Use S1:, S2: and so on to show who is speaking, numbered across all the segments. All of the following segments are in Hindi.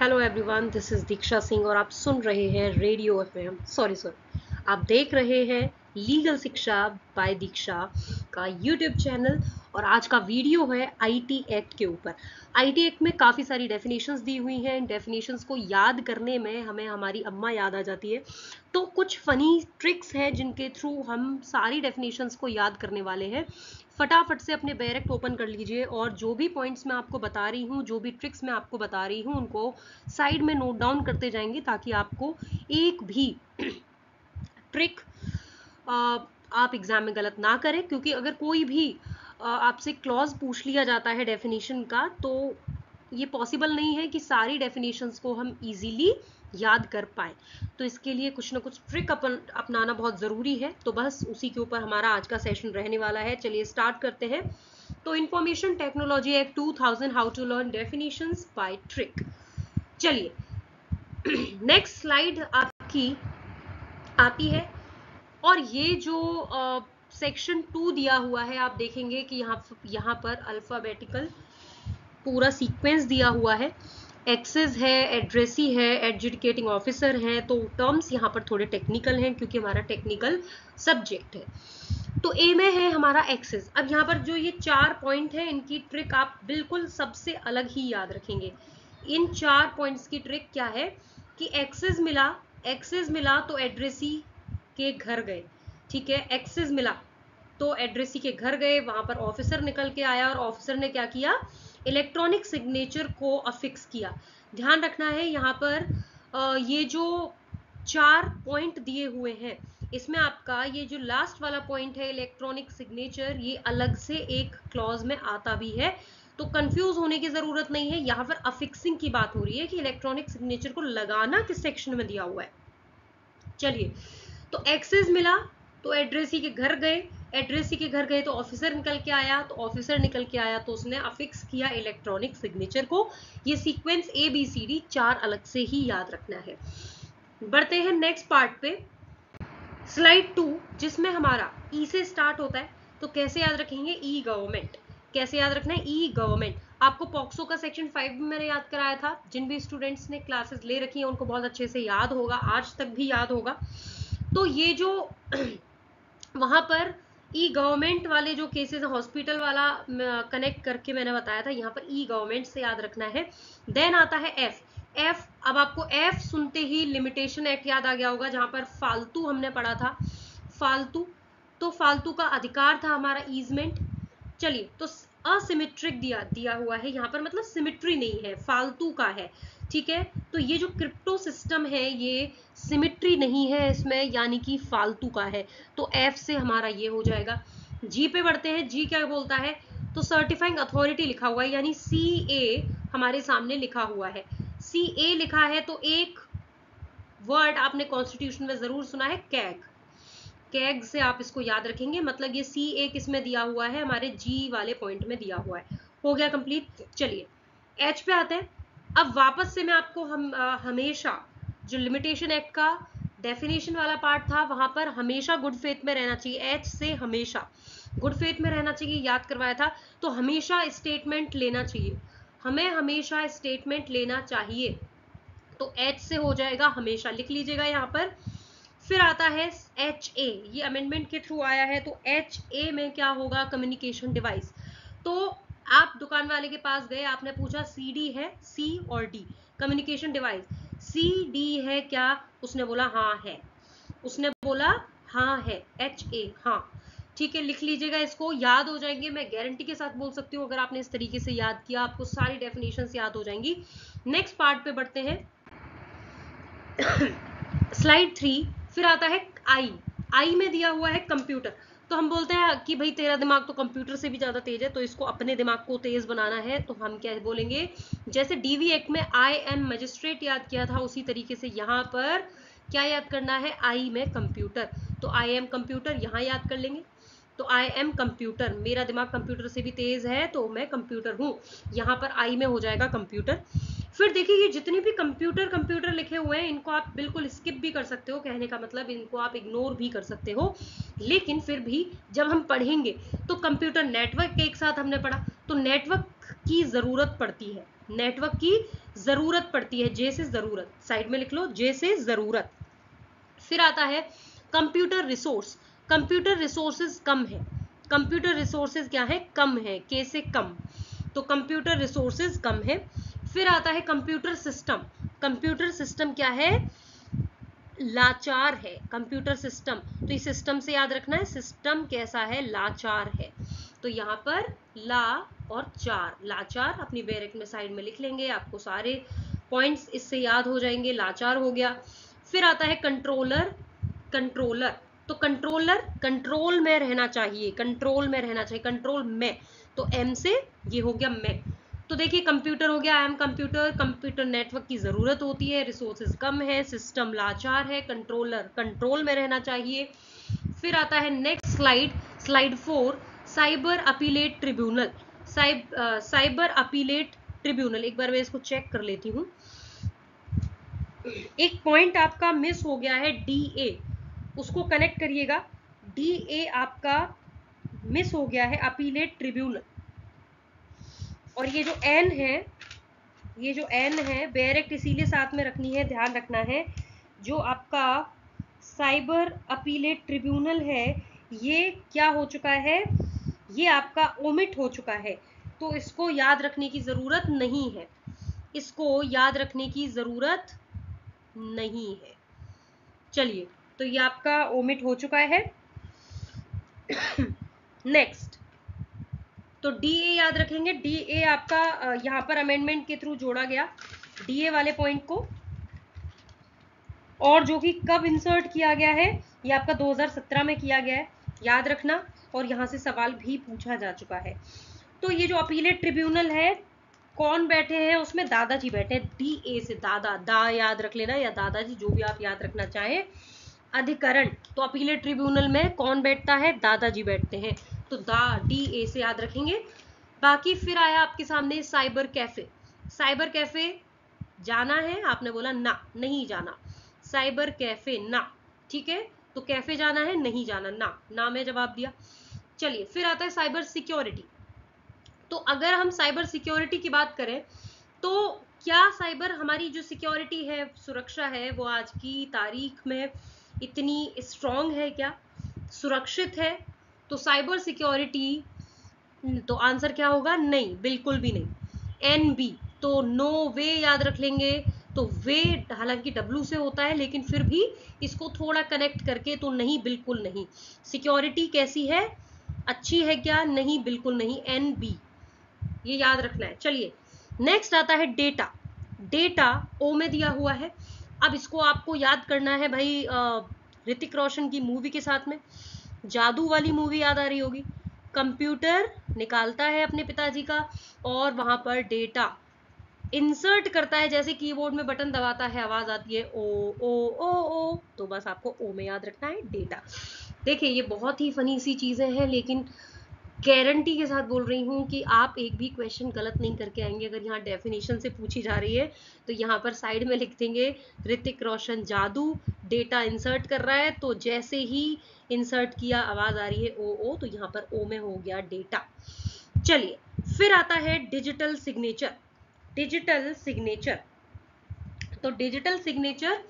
S1: हेलो एवरीवन, दिस इज दीक्षा सिंह और आप सुन रहे हैं रेडियो एफएम। सॉरी आप देख रहे हैं लीगल शिक्षा बाय दीक्षा का यूट्यूब चैनल। और आज का वीडियो है आईटी एक्ट के ऊपर। आईटी एक्ट में काफ़ी सारी डेफिनेशंस दी हुई हैं। इन डेफिनेशंस को याद करने में हमें हमारी अम्मा याद आ जाती है। तो कुछ फनी ट्रिक्स हैं जिनके थ्रू हम सारी डेफिनेशंस को याद करने वाले हैं। फटाफट से अपने बैरेक्ट ओपन कर लीजिए और जो भी पॉइंट्स मैं आपको बता रही हूँ, जो भी ट्रिक्स मैं आपको बता रही हूँ, उनको साइड में नोट डाउन करते जाएंगे ताकि आपको एक भी ट्रिक आप एग्जाम में गलत ना करें। क्योंकि अगर कोई भी आपसे क्लॉज पूछ लिया जाता है डेफिनेशन का, तो ये पॉसिबल नहीं है कि सारी डेफिनेशंस को हम इजीली याद कर पाए। तो इसके लिए कुछ ना कुछ ट्रिक अपनाना बहुत ज़रूरी है। तो बस उसी के ऊपर हमारा आज का सेशन रहने वाला है। चलिए स्टार्ट करते हैं। तो information technology act 2000, how to learn definitions by trick. चलिए नेक्स्ट स्लाइड आपकी आती है और ये जो सेक्शन 2 दिया हुआ है, आप देखेंगे कि यहाँ पर अल्फाबेटिकल पूरा सीक्वेंस दिया हुआ है। एक्सेस है, एड्रेसी है, एडजुडिकेटिंग ऑफिसर है। तो टर्म्स यहाँ पर थोड़े टेक्निकल हैं क्योंकि हमारा टेक्निकल सब्जेक्ट है। तो ए में है हमारा एक्सेस। अब यहाँ पर जो ये 4 पॉइंट है, इनकी ट्रिक आप बिल्कुल सबसे अलग ही याद रखेंगे। इन 4 पॉइंट्स की ट्रिक क्या है कि एक्सेस मिला तो एड्रेसी के घर गए। ठीक है, एक्सेस मिला तो एड्रेसी के घर गए, वहां पर ऑफिसर निकल के आया और ऑफिसर ने क्या किया, इलेक्ट्रॉनिक सिग्नेचर को अफिक्स किया। ध्यान रखना है यहाँ पर ये जो 4 पॉइंट दिए हुए हैं, इसमें आपका ये जो लास्ट वाला पॉइंट है इलेक्ट्रॉनिक सिग्नेचर, ये अलग से एक क्लॉज में आता भी है। तो कंफ्यूज होने की जरूरत नहीं है। यहाँ पर अफिक्सिंग की बात हो रही है कि इलेक्ट्रॉनिक सिग्नेचर को लगाना किस सेक्शन में दिया हुआ है। चलिए, तो एक्सेस मिला तो एड्रेसी के घर गए, एड्रेसी के घर गए तो ऑफिसर निकल के आया, तो ऑफिसर निकल के आया तो उसने अफिक्स किया इलेक्ट्रॉनिक सिग्नेचर को। ये सीक्वेंस ABCD 4 अलग से ही याद रखना है। बढ़ते हैं नेक्स्ट पार्ट पे, स्लाइड 2, जिसमें हमारा ई से स्टार्ट होता है। तो कैसे याद रखेंगे, ई गवर्नमेंट। कैसे याद रखना है, ई गवर्नमेंट। आपको पॉक्सो का सेक्शन 5 भी मैंने याद कराया था। जिन भी स्टूडेंट्स ने क्लासेस ले रखी हैं उनको बहुत अच्छे से याद होगा, आज तक भी याद होगा। तो ये जो वहां पर ई गवर्नमेंट वाले जो केसेस, हॉस्पिटल वाला कनेक्ट करके मैंने बताया था, यहाँ पर ई गवर्नमेंट से याद रखना है। देन आता है एफ। अब आपको एफ सुनते ही लिमिटेशन एक्ट याद आ गया होगा, जहां पर फालतू हमने पढ़ा था। फालतू, तो फालतू का अधिकार था हमारा ईजमेंट। चलिए, तो असिमेट्रिक दिया हुआ है यहाँ पर, मतलब सिमेट्री नहीं है, फालतू का है। ठीक है, तो ये जो क्रिप्टो सिस्टम है ये सिमेट्री नहीं है इसमें, यानी कि फालतू का है। तो एफ से हमारा ये हो जाएगा। जी पे बढ़ते हैं। जी क्या बोलता है, तो सर्टिफाइंग अथॉरिटी लिखा हुआ है, यानी CA हमारे सामने लिखा हुआ है। CA लिखा है तो एक वर्ड आपने कॉन्स्टिट्यूशन में जरूर सुना है, कैग। कैग से आप इसको याद रखेंगे, मतलब ये CA किस में दिया हुआ है, हमारे जी वाले पॉइंट में दिया हुआ है। हो गया कंप्लीट। चलिए एच पे आते हैं। अब वापस से मैं आपको हमेशा जो लिमिटेशन एक्ट का डेफिनेशन वाला पार्ट था, वहां पर हमेशा गुड फेथ में रहना चाहिए। एच से हमेशा गुड फेथ में रहना चाहिए, याद करवाया था। तो हमेशा स्टेटमेंट लेना चाहिए, हमें हमेशा स्टेटमेंट लेना चाहिए। तो एच से हो जाएगा हमेशा, लिख लीजिएगा यहाँ पर। फिर आता है HA, ये अमेंडमेंट के थ्रू आया है। तो HA में क्या होगा, कम्युनिकेशन डिवाइस। तो आप दुकान वाले के पास गए, आपने पूछा CD है, C और D, कम्युनिकेशन डिवाइस। CD है क्या, उसने बोला हाँ है, उसने बोला हाँ है, HA हाँ। ठीक है, लिख लीजिएगा, इसको याद हो जाएंगे। मैं गारंटी के साथ बोल सकती हूँ, अगर आपने इस तरीके से याद किया आपको सारी डेफिनेशंस याद हो जाएंगी। नेक्स्ट पार्ट पे बढ़ते हैं, स्लाइड 3। फिर आता है आई में दिया हुआ है कंप्यूटर। तो हम बोलते हैं कि भाई तेरा दिमाग तो कंप्यूटर से भी ज्यादा तेज है, तो इसको अपने दिमाग को तेज बनाना है। तो हम क्या बोलेंगे, जैसे DV एक्ट में आई एम मजिस्ट्रेट याद किया था, उसी तरीके से यहाँ पर क्या याद करना है, आई में कंप्यूटर। तो आई एम कंप्यूटर यहाँ याद कर लेंगे। तो आई एम कंप्यूटर, मेरा दिमाग कंप्यूटर से भी तेज है तो मैं कंप्यूटर हूँ। यहाँ पर आई में हो जाएगा कंप्यूटर। फिर देखिए, ये जितने भी कंप्यूटर लिखे हुए हैं, इनको आप बिल्कुल स्किप भी कर सकते हो, कहने का मतलब इनको आप इग्नोर भी कर सकते हो। लेकिन फिर भी जब हम पढ़ेंगे तो कंप्यूटर नेटवर्क के एक साथ हमने पढ़ा, तो नेटवर्क की जरूरत पड़ती है। नेटवर्क की जरूरत पड़ती है, जे से जरूरत, साइड में लिख लो, जे से जरूरत। फिर आता है कंप्यूटर रिसोर्स, कंप्यूटर रिसोर्सेज कम है, कंप्यूटर रिसोर्सेज क्या है, कम है, के से कम, तो कंप्यूटर रिसोर्सेज कम है। फिर आता है कंप्यूटर सिस्टम, कंप्यूटर सिस्टम क्या है, लाचार है, कंप्यूटर सिस्टम, तो इस सिस्टम से याद रखना है, सिस्टम कैसा है, लाचार है, तो यहाँ पर ला और चार, लाचार अपनी बैरक में साइड में लिख लेंगे, आपको सारे पॉइंट्स इससे याद हो जाएंगे, लाचार हो गया। फिर आता है कंट्रोलर, कंट्रोलर, तो कंट्रोलर कंट्रोल में रहना चाहिए, कंट्रोल में रहना चाहिए, कंट्रोल में, तो एम से ये हो गया में। तो देखिए कंप्यूटर हो गया, I am computer, computer network की जरूरत होती है, रिसोर्सेज कम है, सिस्टम लाचार है, कंट्रोलर कंट्रोल में रहना चाहिए। फिर आता है next slide, slide 4, cyber appellate tribunal, cyber appellate tribunal, एक बार मैं इसको चेक कर लेती हूँ, एक पॉइंट आपका मिस हो गया है, DA, उसको कनेक्ट करिएगा, DA आपका मिस हो गया है, अपीलेट ट्रिब्यूनल, और ये जो N है, ये जो N है डायरेक्ट इसीलिए साथ में रखनी है, ध्यान रखना है, जो आपका साइबर अपीलेट ट्रिब्यूनल है ये क्या हो चुका है, ये आपका ओमिट हो चुका है, तो इसको याद रखने की जरूरत नहीं है, इसको याद रखने की जरूरत नहीं है। चलिए, तो ये आपका ओमिट हो चुका है। नेक्स्ट, तो DA याद रखेंगे, DA आपका यहाँ पर अमेंडमेंट के थ्रू जोड़ा गया, DA वाले पॉइंट को, और जो कि कब इंसर्ट किया गया है, ये आपका 2017 में किया गया है, याद रखना, और यहाँ से सवाल भी पूछा जा चुका है। तो ये जो अपीलेट ट्रिब्यूनल है, कौन बैठे हैं उसमें, दादाजी बैठे हैं, DA से दादा, दा याद रख लेना, या दादाजी, जो भी आप याद रखना चाहें। अधिकरण, तो अपीलेट ट्रिब्यूनल में कौन बैठता है, दादाजी बैठते हैं, तो DA से याद रखेंगे। बाकी फिर आया आपके सामने साइबर कैफे, साइबर कैफे जाना है, आपने बोला ना, नहीं जाना, साइबर कैफे ना, ठीक है, तो कैफे जाना है, नहीं जाना, ना में जवाब दिया। चलिए, फिर आता है साइबर सिक्योरिटी, तो अगर हम साइबर सिक्योरिटी की बात करें तो क्या साइबर हमारी जो सिक्योरिटी है, सुरक्षा है, वो आज की तारीख में इतनी स्ट्रॉन्ग है क्या, सुरक्षित है, तो साइबर सिक्योरिटी, तो आंसर क्या होगा, नहीं, बिल्कुल भी नहीं, NB, तो नो वे याद रख लेंगे, तो वे हालांकि W से होता है, लेकिन फिर भी इसको थोड़ा कनेक्ट करके, तो नहीं, बिल्कुल नहीं, सिक्योरिटी कैसी है, अच्छी है क्या, नहीं, बिल्कुल नहीं, NB, ये याद रखना है। चलिए, नेक्स्ट आता है डेटा, डेटा O में दिया हुआ है, अब इसको आपको याद करना है भाई, ऋतिक रोशन की मूवी के साथ में, जादू वाली मूवी याद आ रही होगी, कंप्यूटर निकालता है अपने पिताजी का, और वहां पर डेटा इंसर्ट करता है, जैसे कीबोर्ड में बटन दबाता है, आवाज आती है ओ ओ ओ ओ, तो बस आपको O में याद रखना है, डेटा। देखिए, ये बहुत ही फनी सी चीजें हैं, लेकिन गारंटी के साथ बोल रही हूँ कि आप एक भी क्वेश्चन गलत नहीं करके आएंगे। अगर यहाँ डेफिनेशन से पूछी जा रही है तो यहाँ पर साइड में लिख देंगे ऋतिक रोशन जादू, डेटा इंसर्ट कर रहा है, तो जैसे ही इंसर्ट किया आवाज आ रही है ओ ओ, तो यहाँ पर O में हो गया डेटा। चलिए, फिर आता है डिजिटल सिग्नेचर, डिजिटल सिग्नेचर, तो डिजिटल सिग्नेचर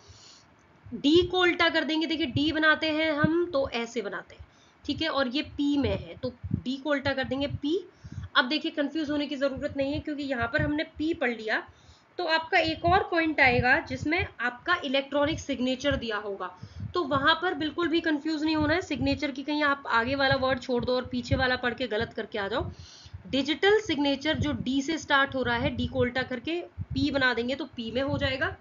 S1: D को उल्टा कर देंगे, देखिए D बनाते हैं हम तो ऐसे बनाते हैं, ठीक है, और ये P में है, तो D को उल्टा कर देंगे P। अब देखिए, कंफ्यूज होने की जरूरत नहीं है, क्योंकि यहाँ पर हमने P पढ़ लिया, तो आपका एक और पॉइंट आएगा जिसमें आपका इलेक्ट्रॉनिक सिग्नेचर दिया होगा, तो वहां पर बिल्कुल भी कंफ्यूज नहीं होना है, सिग्नेचर की कहीं आप आगे वाला वर्ड छोड़ दो और पीछे वाला पढ़ के गलत करके आ जाओ। डिजिटल सिग्नेचर जो D से स्टार्ट हो रहा है, D को उल्टा करके P बना देंगे, तो P में हो जाएगा।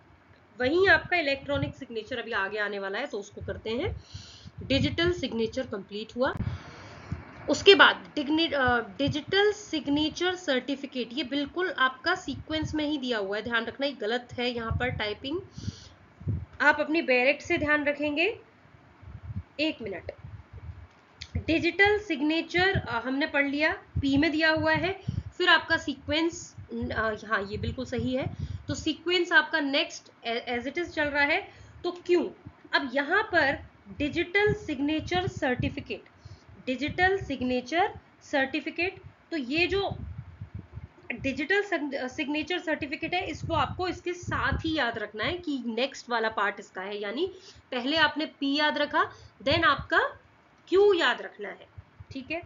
S1: वहीं आपका इलेक्ट्रॉनिक सिग्नेचर अभी आगे आने वाला है, तो उसको करते हैं। डिजिटल सिग्नेचर कंप्लीट हुआ, उसके बाद डिजिटल सिग्नेचर सर्टिफिकेट, ये बिल्कुल आपका सीक्वेंस में ही दिया हुआ है, ध्यान रखना, ये गलत है यहाँ पर टाइपिंग, आप अपनी बैरेक्ट से ध्यान रखेंगे। एक मिनट, डिजिटल सिग्नेचर हमने पढ़ लिया, P में दिया हुआ है, फिर आपका सीक्वेंस, हाँ ये बिल्कुल सही है, तो सीक्वेंस आपका नेक्स्ट एज इट इज चल रहा है, तो क्यों, अब यहाँ पर digital signature certificate, digital signature certificate, तो ये जो डिजिटल सिग्नेचर सर्टिफिकेट है, इसको आपको इसके साथ ही याद रखना है कि नेक्स्ट वाला पार्ट इसका है, यानी पहले आपने P याद रखा, देन आपका Q याद रखना है, ठीक है।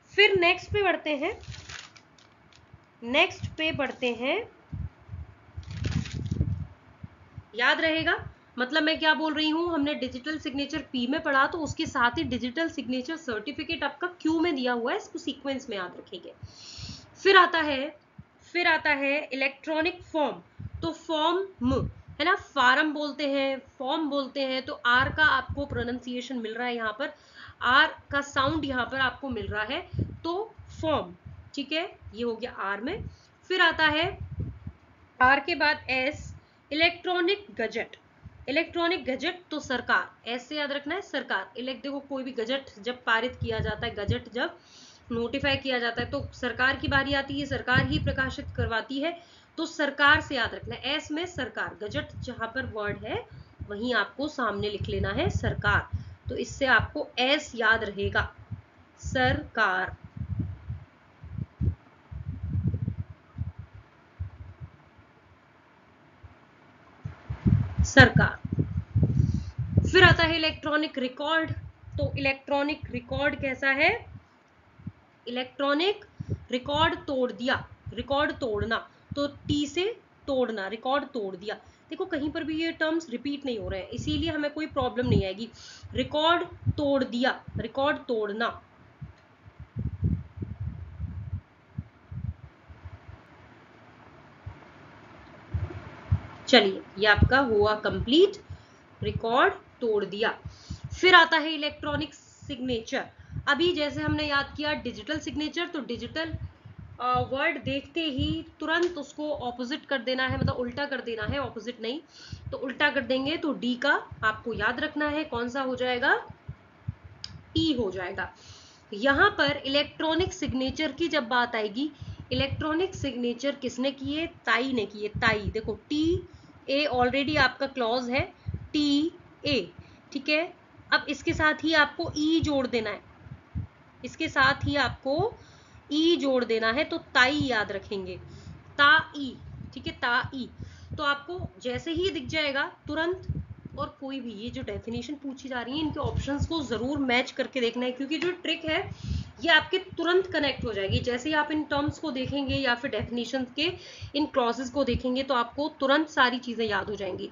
S1: फिर नेक्स्ट पे बढ़ते हैं, याद रहेगा मतलब मैं क्या बोल रही हूं, हमने डिजिटल सिग्नेचर P में पढ़ा, तो उसके साथ ही डिजिटल सिग्नेचर सर्टिफिकेट आपका Q में दिया हुआ है, इसको सीक्वेंस में याद रखेंगे। फिर आता है इलेक्ट्रॉनिक फॉर्म, तो फॉर्म है ना, फार्म बोलते हैं, फॉर्म बोलते हैं, तो आर का आपको प्रोनाउंसिएशन मिल रहा है यहाँ पर, आर का साउंड यहाँ पर आपको मिल रहा है, तो फॉर्म, ठीक है, ये हो गया आर में। फिर आता है आर के बाद S, electronic gazette, electronic gazette तो सरकार, ऐसे याद रखना है सरकार, देखो कोई भी गजट जब पारित किया जाता है, गजट जब नोटिफाई किया जाता है तो सरकार की बारी आती है, सरकार ही प्रकाशित करवाती है, तो सरकार से याद रखना है, एस में सरकार, गजट जहां पर वर्ड है वहीं आपको सामने लिख लेना है सरकार, तो इससे आपको एस याद रहेगा, सरकार। सरकार। फिर आता है इलेक्ट्रॉनिक रिकॉर्ड, तो इलेक्ट्रॉनिक रिकॉर्ड कैसा है, इलेक्ट्रॉनिक रिकॉर्ड तोड़ दिया, रिकॉर्ड तोड़ना, तो टी से तोड़ना, रिकॉर्ड तोड़ दिया। देखो कहीं पर भी ये टर्म्स रिपीट नहीं हो रहे हैं, इसीलिए हमें कोई प्रॉब्लम नहीं आएगी। रिकॉर्ड तोड़ दिया, रिकॉर्ड तोड़ना। चलिए ये आपका हुआ कंप्लीट, रिकॉर्ड तोड़ दिया। फिर आता है इलेक्ट्रॉनिक सिग्नेचर, अभी जैसे हमने याद किया डिजिटल सिग्नेचर, तो डिजिटल वर्ड देखते ही तुरंत उसको ऑपोजिट कर देना है, मतलब उल्टा कर देना है, ऑपोजिट नहीं, तो उल्टा कर देंगे, तो डी का आपको याद रखना है, कौन सा हो जाएगा, टी हो जाएगा। यहां पर इलेक्ट्रॉनिक सिग्नेचर की जब बात आएगी, इलेक्ट्रॉनिक सिग्नेचर किसने किए, ताई ने किए, ताई, देखो टी ए ऑलरेडी आपका क्लॉज है, टी ए, ठीक है। अब इसके साथ ही आपको ई जोड़ देना है, इसके साथ ही आपको ई जोड़ देना है, तो ताई याद रखेंगे, ताई, ठीक है, ताई। तो आपको जैसे ही दिख जाएगा तुरंत, और कोई भी ये जो डेफिनेशन पूछी जा रही है इनके ऑप्शंस को जरूर मैच करके देखना है, क्योंकि जो ट्रिक है ये आपके तुरंत कनेक्ट हो जाएगी, जैसे ही आप इन टर्म्स को देखेंगे या फिर डेफिनेशन के इन क्लॉजेस को देखेंगे तो आपको तुरंत सारी चीजें याद हो जाएंगी।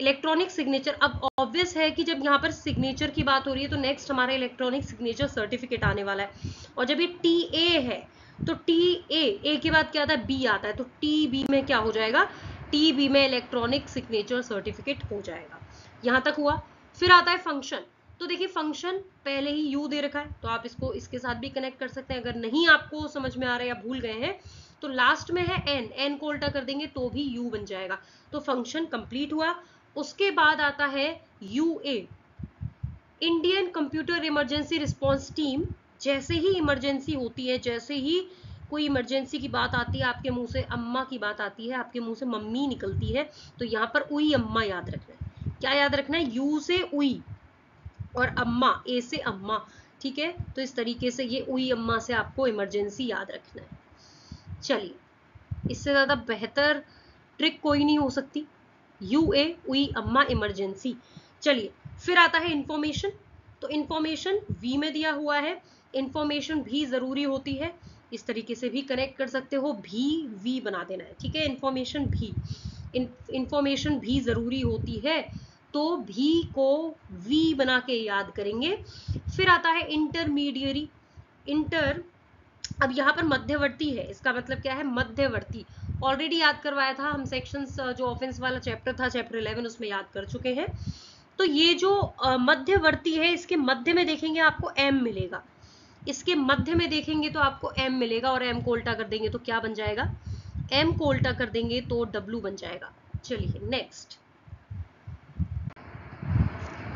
S1: इलेक्ट्रॉनिक सिग्नेचर, अब ऑब्वियस है कि जब यहाँ पर सिग्नेचर की बात हो रही है तो नेक्स्ट हमारा इलेक्ट्रॉनिक सिग्नेचर सर्टिफिकेट आने वाला है, और जब ये टी ए है तो टी ए के बाद क्या आता है, बी आता है, तो टी बी में क्या हो जाएगा, टी बी में इलेक्ट्रॉनिक सिग्नेचर सर्टिफिकेट हो जाएगा। यहां तक हुआ। फिर आता है फंक्शन, तो देखिए फंक्शन पहले ही यू दे रखा है, तो आप इसको इसके साथ भी कनेक्ट कर सकते हैं, अगर नहीं आपको समझ में आ रहा है या भूल गए हैं तो लास्ट में है एन, एन को उल्टा कर देंगे तो भी यू बन जाएगा, तो फंक्शन कंप्लीट हुआ। उसके बाद आता है यूए, Indian computer emergency response team, जैसे ही इमरजेंसी होती है, जैसे ही कोई इमरजेंसी की बात आती है, आपके मुंह से अम्मा की बात आती है, आपके मुंह से मम्मी निकलती है, तो यहाँ पर उई अम्मा याद रखना है, क्या याद रखना है, यू से उई और अम्मा, ए से अम्मा, ठीक है, तो इस तरीके से ये उई अम्मा से आपको इमरजेंसी याद रखना है। चलिए इससे ज्यादा बेहतर ट्रिक कोई नहीं हो सकती, यूए उई अम्मा इमरजेंसी। चलिए फिर आता है इंफॉर्मेशन, तो इंफॉर्मेशन वी में दिया हुआ है, इंफॉर्मेशन भी जरूरी होती है, इस तरीके से भी कनेक्ट कर सकते हो, भी वी बना देना है, ठीक है, इंफॉर्मेशन भी, इंफॉर्मेशन भी जरूरी होती है, तो भी को वी बना के याद करेंगे। फिर आता है इंटरमीडियरी, इंटर, अब यहाँ पर मध्यवर्ती है, इसका मतलब क्या है, मध्यवर्ती, ऑलरेडी याद करवाया था हम, सेक्शंस जो ऑफेंस वाला चैप्टर था, चैप्टर 11, उसमें याद कर चुके हैं। तो ये जो मध्यवर्ती है, इसके मध्य में देखेंगे आपको एम मिलेगा, इसके मध्य में देखेंगे तो आपको एम मिलेगा, और एम को उल्टा कर देंगे तो क्या बन जाएगा, एम को उल्टा कर देंगे तो डब्ल्यू बन जाएगा। चलिए नेक्स्ट,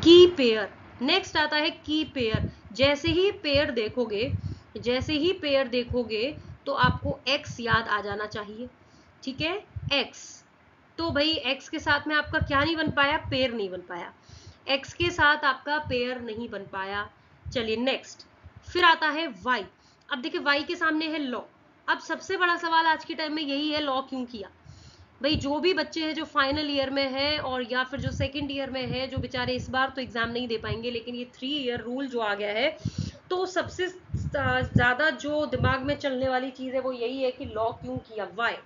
S1: की पेयर, नेक्स्ट आता है की पेयर, जैसे ही पेयर देखोगे, जैसे ही पेयर देखोगे तो आपको x याद आ जाना चाहिए, ठीक है, x, तो भाई x के साथ में आपका क्या नहीं बन पाया, पेयर नहीं बन पाया, x के साथ आपका पेयर नहीं बन पाया। चलिए नेक्स्ट, फिर आता है y, अब देखिए y के सामने है लॉ, अब सबसे बड़ा सवाल आज के टाइम में यही है, लॉ क्यों किया? भाई जो भी बच्चे हैं जो फाइनल ईयर में है और या फिर जो सेकंड ईयर में है, जो बेचारे इस बार तो एग्जाम नहीं दे पाएंगे, लेकिन ये 3 ईयर रूल जो आ गया है, तो सबसे ज्यादा जो दिमाग में चलने वाली चीज है वो यही है कि लॉ क्यों किया, वाई।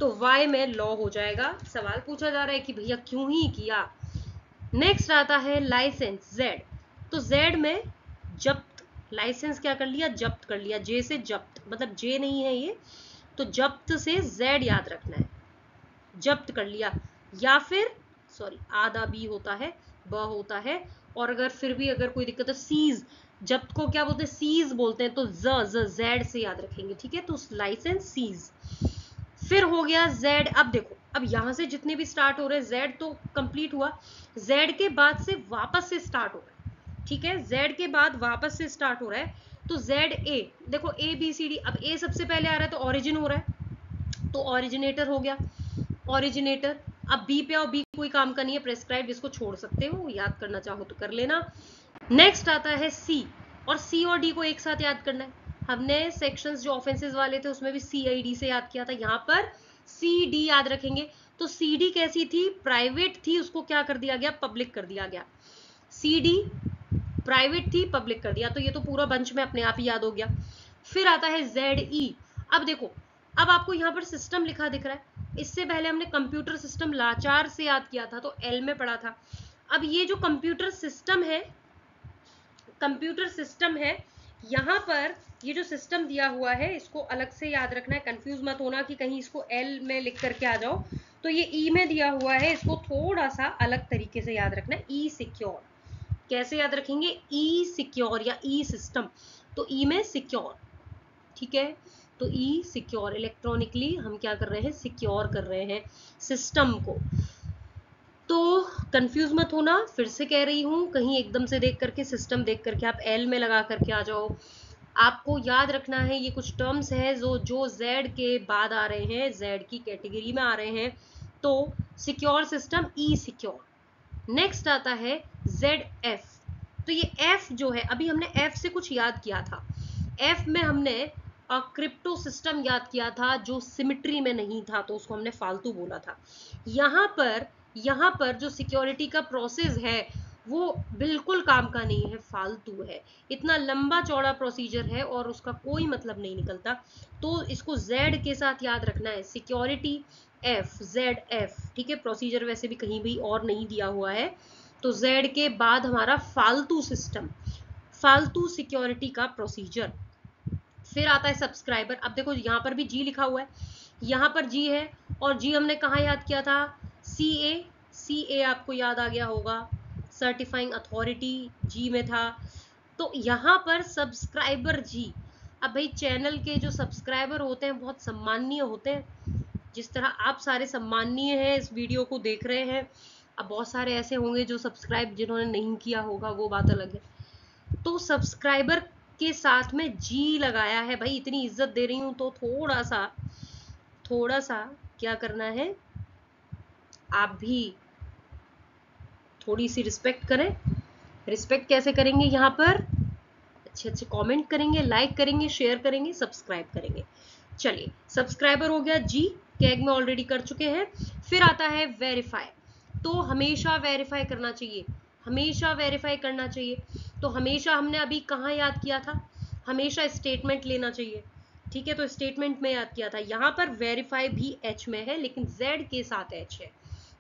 S1: तो वाई में लॉ हो जाएगा। सवाल पूछा जा रहा है कि भैया क्यों ही किया। नेक्स्ट आता है लाइसेंस, जेड। तो जेड में जब्त, लाइसेंस क्या कर लिया, जब्त कर लिया। जे से जब्त, मतलब जे नहीं है ये, तो जब्त से जेड याद रखना है, जब्त कर लिया। या फिर सॉरी आधा बी होता है, ब होता है, और अगर फिर भी अगर कोई दिक्कत है, सीज, जब्त को क्या बोलते हैं, सीज बोलते हैं, तो जेड से याद रखेंगे, ठीक है। तो लाइसेंस सीज, फिर हो गया जेड। अब देखो, अब यहां से जितने भी स्टार्ट हो रहे हैं, जेड तो कंप्लीट हुआ, जेड के बाद से वापस से स्टार्ट हो रहा है, ठीक है, जेड के बाद वापस से स्टार्ट हो रहा है, तो जेड ए, देखो ए बी सी डी, अब ए सबसे पहले आ रहा है तो ओरिजिन हो रहा है, तो ओरिजिनेटर हो गया, ओरिजिनेटर। अब बी पे आओ, बी कोई काम का नहीं है, प्रेस्क्राइब, इसको छोड़ सकते हो, याद करना चाहो तो कर लेना। नेक्स्ट आता है सी, और सी और डी को एक साथ याद करना है। हमने सेक्शंस जो ऑफेंसेस वाले थे उसमें भी सी आई डी से याद किया था, यहाँ पर सी डी याद रखेंगे। तो सी डी कैसी थी, प्राइवेट थी, उसको क्या कर दिया गया, पब्लिक कर दिया गया। सी डी प्राइवेट थी, पब्लिक कर दिया, तो ये तो पूरा बंच में अपने आप ही याद हो गया। फिर आता है जेड ई। अब देखो, अब आपको यहाँ पर सिस्टम लिखा दिख रहा है, इससे पहले हमने कंप्यूटर सिस्टम लाचार से याद किया था, तो एल में पढ़ा था। अब ये जो कंप्यूटर सिस्टम है, कंप्यूटर सिस्टम है, यहाँ पर ये जो सिस्टम दिया हुआ है इसको अलग से याद रखना है, कंफ्यूज मत होना कि कहीं इसको एल में लिख करके आ जाओ। तो ये ई में दिया हुआ है, इसको थोड़ा सा अलग तरीके से याद रखना है, ई सिक्योर। कैसे याद रखेंगे, ई सिक्योर या ई सिस्टम, तो ई में सिक्योर, ठीक है। तो ई सिक्योर, इलेक्ट्रॉनिकली हम क्या कर रहे हैं, सिक्योर कर रहे हैं सिस्टम को। तो कंफ्यूज मत होना, फिर से कह रही हूं, कहीं एकदम से देख करके, सिस्टम देख करके आप एल में लगा करके आ जाओ। आपको याद रखना है ये कुछ टर्म्स है जो जेड के बाद आ रहे हैं, जेड की कैटेगरी में आ रहे हैं। तो सिक्योर सिस्टम, ई सिक्योर। नेक्स्ट आता है जेड एफ। तो ये एफ जो है, अभी हमने एफ से कुछ याद किया था, एफ में हमने क्रिप्टो सिस्टम याद किया था जो सिमिट्री में नहीं था, तो उसको हमने फालतू बोला था। यहाँ पर जो सिक्योरिटी का प्रोसेस है वो बिल्कुल काम का नहीं है, फालतू है, इतना लंबा चौड़ा प्रोसीजर है और उसका कोई मतलब नहीं निकलता। तो इसको जेड के साथ याद रखना है, सिक्योरिटी एफ, जेड एफ, ठीक है। प्रोसीजर वैसे भी कहीं भी और नहीं दिया हुआ है, तो जेड के बाद हमारा फालतू सिस्टम, फालतू सिक्योरिटी का प्रोसीजर। फिर आता है सब्सक्राइबर। अब देखो यहाँ पर भी जी लिखा हुआ है, यहाँ पर जी है, और जी हमने कहाँ याद किया था, सी ए, सी ए आपको याद आ गया होगा, सर्टिफाइंग अथॉरिटी जी में था। तो यहाँ पर सब्सक्राइबर जी। अब भाई चैनल के जो सब्सक्राइबर होते हैं बहुत सम्माननीय होते हैं, जिस तरह आप सारे सम्माननीय हैं, इस वीडियो को देख रहे हैं। अब बहुत सारे ऐसे होंगे जो सब्सक्राइब जिन्होंने नहीं किया होगा, वो बात अलग है। तो सब्सक्राइबर के साथ में जी लगाया है, भाई इतनी इज्जत दे रही हूं तो थोड़ा सा क्या करना है, आप भी थोड़ी सी रिस्पेक्ट करें। रिस्पेक्ट कैसे करेंगे, यहाँ पर अच्छे अच्छे कमेंट करेंगे, लाइक करेंगे, शेयर करेंगे, सब्सक्राइब करेंगे। चलिए, सब्सक्राइबर हो गया, जी कैग में ऑलरेडी कर चुके हैं। फिर आता है वेरीफाई। तो हमेशा वेरीफाई करना चाहिए, हमेशा वेरीफाई करना चाहिए। तो हमेशा हमने अभी कहाँ याद किया था, हमेशा स्टेटमेंट लेना चाहिए, ठीक है। तो स्टेटमेंट में याद किया था, यहाँ पर वेरीफाई भी एच में है, लेकिन जेड के साथ एच है,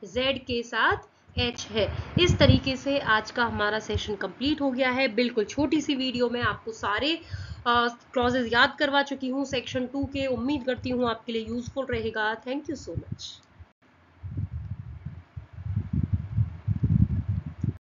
S1: जेड के साथ एच है। इस तरीके से आज का हमारा सेशन कंप्लीट हो गया है। बिल्कुल छोटी सी वीडियो में आपको सारे क्लॉजेस याद करवा चुकी हूँ सेक्शन 2 के। उम्मीद करती हूँ आपके लिए यूजफुल रहेगा। Thank you so much.